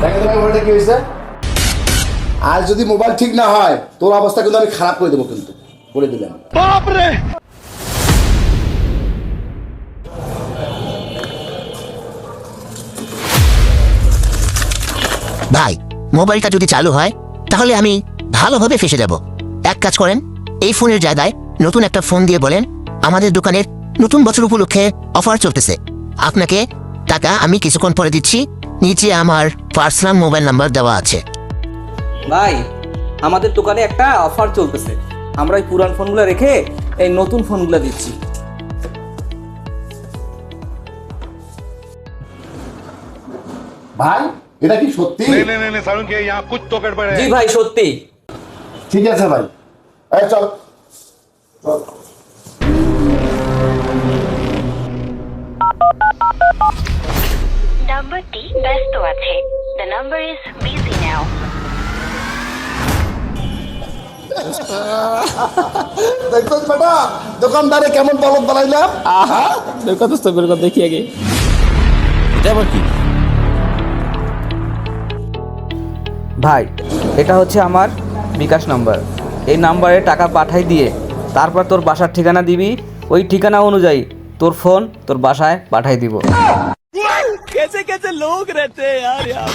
দেখো তোমার মোবাইলটা কি হয়েছে। আর যদি মোবাইল ঠিক না হয় তোর অবস্থা কিন্তু আমি খারাপ করে দেবো, কিন্তু বলে দিলাম। বাপরে ভাই, মোবাইলটা যদি চালু হয় তাহলে আমি ভালোভাবে ফেসে যাব। এক কাজ করেন, এই ফোনের জায়গায় নতুন একটা ফোন দিয়ে বলেন আমাদের দোকানের নতুন বছর উপলক্ষে অফার চলতেছে। আপনাকে টাকা আমি কিছুক্ষণ পরে দিচ্ছি, নিচে আমার পার্সোনাল মোবাইল নাম্বার দেওয়া আছে। ভাই, আমাদের দোকানে একটা অফার চলতেছে, আমরা এই পুরান ফোনগুলো রেখে এই নতুন ফোনগুলো দিচ্ছি। ভাই এটা কি সত্যি? नहीं सारुण के यहाँ कुछ तो गड़बड़ है। জি ভাই, সত্যি। ঠিক আছে ভাই, এই চল চল। নাম্বারটি ব্যস্ত আছে। The number is busy now. দেখছো বেটা দোকানদারে কেমন বলদ বানাইলাম। আহা বের কথা তো বের কথা দেখি আগে। এটা আবার কি? ভাই, এটা হচ্ছে আমার বিকাশ নাম্বার। এই নাম্বারে টাকা পাঠাই দিয়ে তারপর তোর বাসার ঠিকানা দিবি, ওই ঠিকানা অনুযায়ী তোর ফোন তোর বাসায় পাঠাই দিব। कैसे कैसे लोग रहते हैं यार यहाँ।